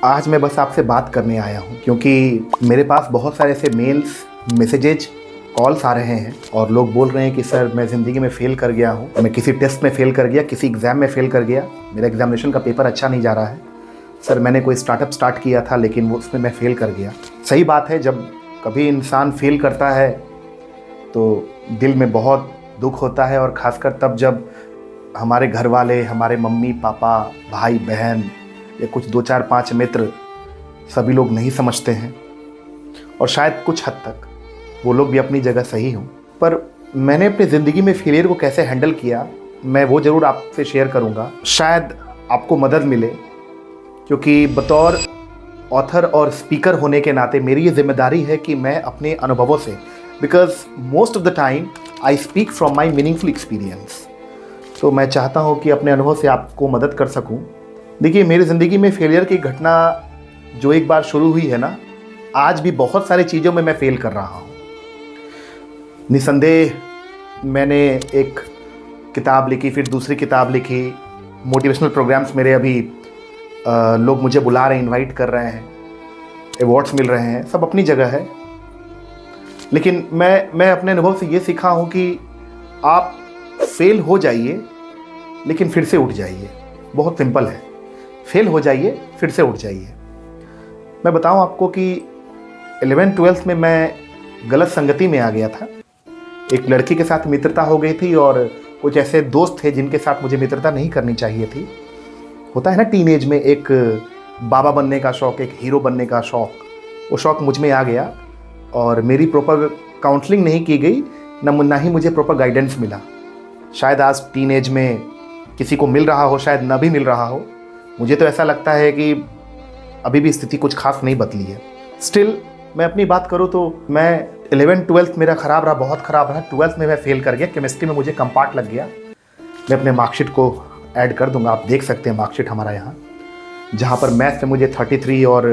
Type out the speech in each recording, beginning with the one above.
आज मैं बस आपसे बात करने आया हूँ क्योंकि मेरे पास बहुत सारे ऐसे मेल्स, मैसेजेज, कॉल्स आ रहे हैं और लोग बोल रहे हैं कि सर मैं ज़िंदगी में फ़ेल कर गया हूँ, मैं किसी टेस्ट में फ़ेल कर गया, किसी एग्ज़ाम में फ़ेल कर गया, मेरा एग्ज़ामिनेशन का पेपर अच्छा नहीं जा रहा है। सर मैंने कोई स्टार्टअप स्टार्ट किया था लेकिन वो उसमें मैं फ़ेल कर गया। सही बात है, जब कभी इंसान फ़ेल करता है तो दिल में बहुत दुख होता है और ख़ासकर तब जब हमारे घर वाले, हमारे मम्मी पापा, भाई बहन या कुछ 2-4-5 मित्र सभी लोग नहीं समझते हैं और शायद कुछ हद तक वो लोग भी अपनी जगह सही हों। पर मैंने अपनी ज़िंदगी में फेलियर को कैसे हैंडल किया, मैं वो ज़रूर आपसे शेयर करूँगा। शायद आपको मदद मिले, क्योंकि बतौर ऑथर और स्पीकर होने के नाते मेरी ये जिम्मेदारी है कि मैं अपने अनुभवों से, because most of the time I speak from my meaningful experience, तो मैं चाहता हूँ कि अपने अनुभव से आपको मदद कर सकूँ। देखिए, मेरी ज़िंदगी में फेलियर की घटना जो एक बार शुरू हुई है ना, आज भी बहुत सारी चीज़ों में मैं फ़ेल कर रहा हूँ। निसंदेह मैंने एक किताब लिखी, फिर दूसरी किताब लिखी, मोटिवेशनल प्रोग्राम्स मेरे अभी लोग मुझे बुला रहे हैं, इनवाइट कर रहे हैं, अवार्ड्स मिल रहे हैं, सब अपनी जगह है। लेकिन मैं अपने अनुभव से ये सीखा हूँ कि आप फेल हो जाइए लेकिन फिर से उठ जाइए। बहुत सिंपल है, फेल हो जाइए फिर से उठ जाइए। मैं बताऊं आपको कि 11th-12th में मैं गलत संगति में आ गया था। एक लड़की के साथ मित्रता हो गई थी और कुछ ऐसे दोस्त थे जिनके साथ मुझे मित्रता नहीं करनी चाहिए थी। होता है ना, टीनेज में एक बाबा बनने का शौक़, एक हीरो बनने का शौक़, वो शौक़ मुझ में आ गया और मेरी प्रॉपर काउंसलिंग नहीं की गई, ना ही मुझे प्रॉपर गाइडेंस मिला। शायद आज टीनेज में किसी को मिल रहा हो, शायद ना भी मिल रहा हो। मुझे तो ऐसा लगता है कि अभी भी स्थिति कुछ खास नहीं बदली है। स्टिल मैं अपनी बात करूँ तो मैं 11th-12th मेरा ख़राब रहा, बहुत ख़राब रहा। 12th में मैं फ़ेल कर गया, केमिस्ट्री में मुझे कम पार्ट लग गया। मैं अपने मार्कशीट को ऐड कर दूंगा, आप देख सकते हैं मार्कशीट हमारा यहाँ, जहाँ पर मैथ्स में मुझे 33 और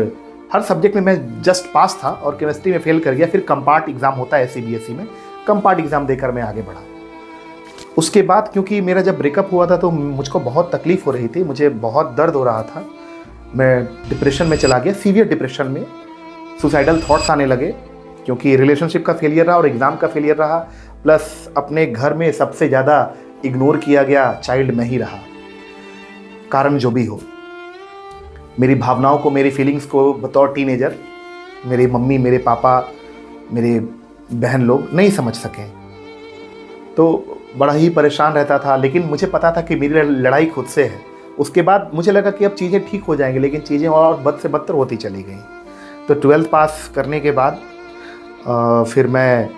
हर सब्जेक्ट में मैं जस्ट पास था और केमिस्ट्री में फ़ेल कर गया। फिर कम पार्ट एग्ज़ाम होता है CBSE में, कम पार्ट एग्ज़ाम देकर मैं आगे बढ़ा। उसके बाद क्योंकि मेरा जब ब्रेकअप हुआ था तो मुझको बहुत तकलीफ़ हो रही थी, मुझे बहुत दर्द हो रहा था। मैं डिप्रेशन में चला गया, सीवियर डिप्रेशन में। सुसाइडल थॉट्स आने लगे क्योंकि रिलेशनशिप का फेलियर रहा और एग्ज़ाम का फेलियर रहा, प्लस अपने घर में सबसे ज़्यादा इग्नोर किया गया चाइल्ड मैं ही रहा। कारण जो भी हो, मेरी भावनाओं को, मेरी फीलिंग्स को बतौर टीनेजर मेरी मम्मी, मेरे पापा, मेरे बहन लोग नहीं समझ सके, तो बड़ा ही परेशान रहता था। लेकिन मुझे पता था कि मेरी लड़ाई खुद से है। उसके बाद मुझे लगा कि अब चीज़ें ठीक हो जाएंगी, लेकिन चीज़ें और बद से बदतर होती चली गई। तो 12th पास करने के बाद फिर मैं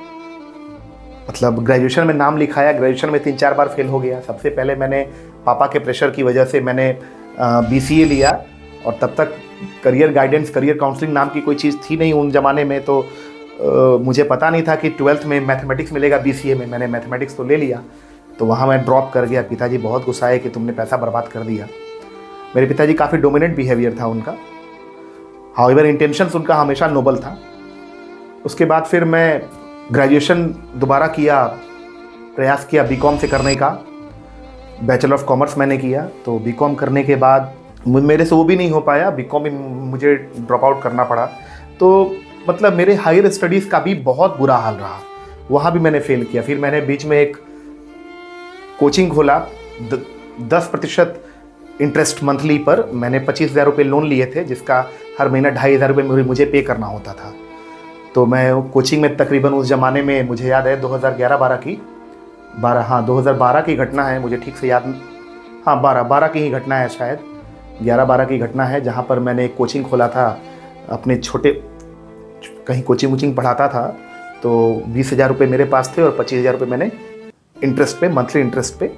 ग्रेजुएशन में नाम लिखाया। ग्रेजुएशन में 3-4 बार फेल हो गया। सबसे पहले मैंने पापा के प्रेशर की वजह से मैंने BCA लिया और तब तक करियर गाइडेंस, करियर काउंसलिंग नाम की कोई चीज़ थी नहीं उन ज़माने में, तो मुझे पता नहीं था कि 12th में मैथमेटिक्स मिलेगा BCA में। मैंने मैथमेटिक्स तो ले लिया, तो वहाँ मैं ड्रॉप कर गया। पिताजी बहुत गुस्साए कि तुमने पैसा बर्बाद कर दिया। मेरे पिताजी काफ़ी डोमिनेंट बिहेवियर था उनका, हाउएवर इंटेंशंस उनका हमेशा नोबल था। उसके बाद फिर मैं ग्रेजुएशन दोबारा किया, प्रयास किया BCom से करने का। बैचलर ऑफ कॉमर्स मैंने किया, तो BCom करने के बाद मेरे से वो भी नहीं हो पाया, BCom में मुझे ड्रॉप आउट करना पड़ा। तो मेरे हायर स्टडीज़ का भी बहुत बुरा हाल रहा, वहाँ भी मैंने फ़ेल किया। फिर मैंने बीच में एक कोचिंग खोला, 10% इंटरेस्ट मंथली पर। मैंने 25,000 रुपये लोन लिए थे, जिसका हर महीना 2,500 रुपये मुझे पे करना होता था। तो मैं कोचिंग में तकरीबन उस ज़माने में, मुझे याद है 2011-12 की 2012 की घटना है, मुझे ठीक से याद, 12 की ही घटना है, शायद 11-12 की घटना है, जहाँ पर मैंने एक कोचिंग खोला था। अपने छोटे कहीं कोचिंग पढ़ाता था, तो 20,000 रुपये मेरे पास थे और 25,000 रुपये मैंने इंटरेस्ट पे, मंथली इंटरेस्ट पे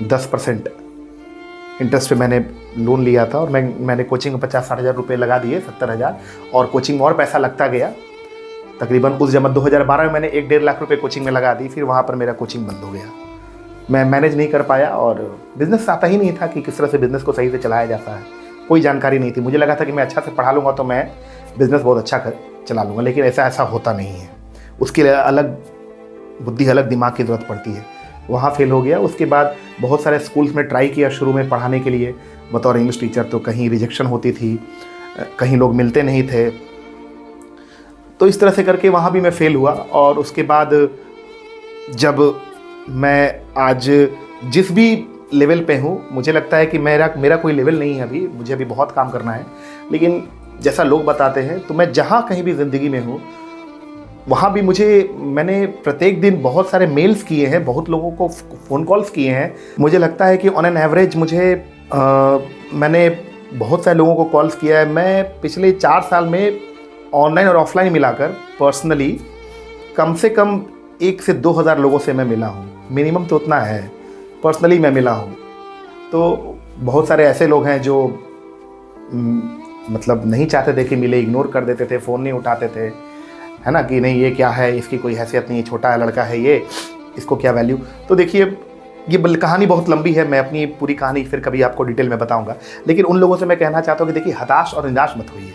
10% इंटरेस्ट पे मैंने लोन लिया था। और मैंने कोचिंग में 50-60 हज़ार रुपये लगा दिए, 70,000, और कोचिंग में और पैसा लगता गया। तकरीबन उस जमा 2012 में मैंने 1-1.5 लाख रुपये कोचिंग में लगा दी। फिर वहाँ पर मेरा कोचिंग बंद हो गया, मैं मैनेज नहीं कर पाया और बिज़नेस आता ही नहीं था कि किस तरह से बिज़नेस को सही से चलाया जाता है। कोई जानकारी नहीं थी। मुझे लगा था कि मैं अच्छा से पढ़ा लूँगा तो मैं बिज़नेस बहुत अच्छा चला लूँगा, लेकिन ऐसा होता नहीं है। उसके लिए अलग बुद्धि, अलग दिमाग की ज़रूरत पड़ती है। वहाँ फेल हो गया। उसके बाद बहुत सारे स्कूल्स में ट्राई किया शुरू में पढ़ाने के लिए बतौर इंग्लिश टीचर, तो कहीं रिजेक्शन होती थी, कहीं लोग मिलते नहीं थे, तो इस तरह से करके वहाँ भी मैं फ़ेल हुआ। और उसके बाद जब मैं आज जिस भी लेवल पे हूँ, मुझे लगता है कि मेरा कोई लेवल नहीं है अभी, मुझे अभी बहुत काम करना है। लेकिन जैसा लोग बताते हैं, तो मैं जहाँ कहीं भी ज़िंदगी में हूँ वहाँ भी मैंने प्रत्येक दिन बहुत सारे मेल्स किए हैं, बहुत लोगों को फ़ोन कॉल्स किए हैं। मुझे लगता है कि ऑन एन एवरेज मैंने बहुत सारे लोगों को कॉल्स किया है। मैं पिछले 4 साल में ऑनलाइन और ऑफलाइन मिलाकर पर्सनली कम से कम 1 से 2 हज़ार लोगों से मैं मिला हूँ, मिनिमम तो उतना है, पर्सनली मैं मिला हूँ। तो बहुत सारे ऐसे लोग हैं जो मतलब नहीं चाहते थे कि मिले, इग्नोर कर देते थे, फ़ोन नहीं उठाते थे, है ना, कि नहीं ये क्या है, इसकी कोई हैसियत नहीं, छोटा है लड़का है ये, इसको क्या वैल्यू। तो देखिए ये कहानी बहुत लंबी है, मैं अपनी पूरी कहानी फिर कभी आपको डिटेल में बताऊंगा। लेकिन उन लोगों से मैं कहना चाहता हूँ कि देखिए हताश और निराश मत होइए,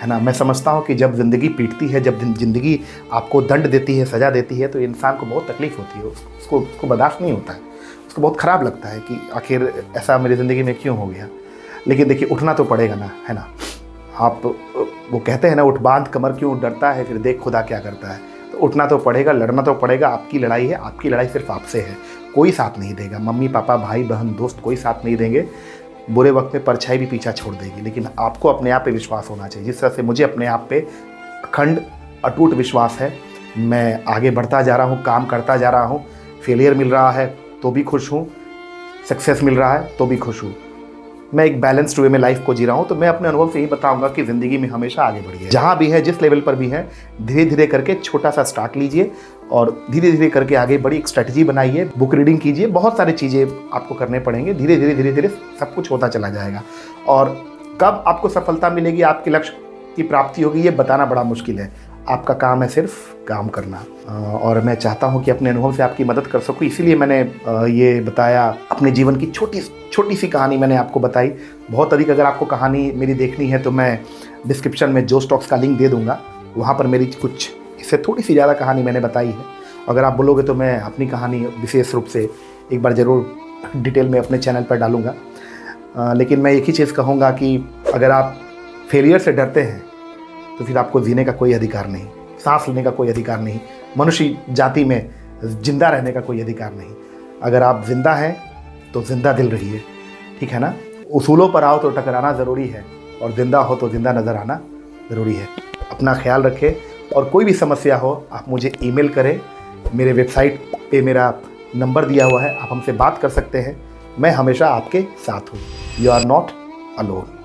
है ना। मैं समझता हूँ कि जब ज़िंदगी पीटती है, जब ज़िंदगी आपको दंड देती है, सज़ा देती है, तो इंसान को बहुत तकलीफ़ होती है, उसको बर्दाश्त नहीं होता है, उसको बहुत ख़राब लगता है कि आखिर ऐसा मेरी ज़िंदगी में क्यों हो गया। लेकिन देखिए उठना तो पड़ेगा ना, है ना। आप वो कहते हैं ना, उठ बांध कमर क्यों डरता है, फिर देख खुदा क्या करता है। तो उठना तो पड़ेगा, लड़ना तो पड़ेगा। आपकी लड़ाई है, आपकी लड़ाई सिर्फ आपसे है, कोई साथ नहीं देगा। मम्मी पापा भाई बहन दोस्त कोई साथ नहीं देंगे, बुरे वक्त में परछाई भी पीछा छोड़ देगी। लेकिन आपको अपने आप पे विश्वास होना चाहिए, जिस तरह से मुझे अपने आप पे अखंड अटूट विश्वास है। मैं आगे बढ़ता जा रहा हूँ, काम करता जा रहा हूँ, फेलियर मिल रहा है तो भी खुश हूँ, सक्सेस मिल रहा है तो भी खुश हूँ। मैं एक बैलेंस्ड वे में लाइफ को जी रहा हूँ। तो मैं अपने अनुभव से यही बताऊंगा कि ज़िंदगी में हमेशा आगे बढ़िए, जहाँ भी है, जिस लेवल पर भी है, धीरे धीरे करके छोटा सा स्टार्ट लीजिए और धीरे धीरे करके आगे बड़ी एक स्ट्रेटजी बनाइए, बुक रीडिंग कीजिए, बहुत सारी चीज़ें आपको करने पड़ेंगे। धीरे धीरे सब कुछ होता चला जाएगा। और कब आपको सफलता मिलेगी, आपके लक्ष्य की प्राप्ति होगी, ये बताना बड़ा मुश्किल है। आपका काम है सिर्फ काम करना। और मैं चाहता हूं कि अपने अनुभव से आपकी मदद कर सकूं, इसीलिए मैंने ये बताया। अपने जीवन की छोटी सी कहानी मैंने आपको बताई। बहुत अधिक अगर आपको कहानी मेरी देखनी है तो मैं डिस्क्रिप्शन में जो स्टॉक्स का लिंक दे दूंगा, वहाँ पर मेरी कुछ इससे थोड़ी सी ज़्यादा कहानी मैंने बताई है। अगर आप बोलोगे तो मैं अपनी कहानी विशेष रूप से एक बार ज़रूर डिटेल में अपने चैनल पर डालूँगा। लेकिन मैं एक ही चीज़ कहूँगा कि अगर आप फेलियर से डरते हैं तो फिर आपको जीने का कोई अधिकार नहीं, सांस लेने का कोई अधिकार नहीं, मनुष्य जाति में जिंदा रहने का कोई अधिकार नहीं। अगर आप जिंदा हैं तो जिंदा दिल रहिए, ठीक है ना। उसूलों पर आओ तो टकराना ज़रूरी है, और जिंदा हो तो जिंदा नज़र आना ज़रूरी है। अपना ख्याल रखें, और कोई भी समस्या हो आप मुझे ईमेल करें। मेरे वेबसाइट पे मेरा नंबर दिया हुआ है, आप हमसे बात कर सकते हैं। मैं हमेशा आपके साथ हूँ। You are not alone.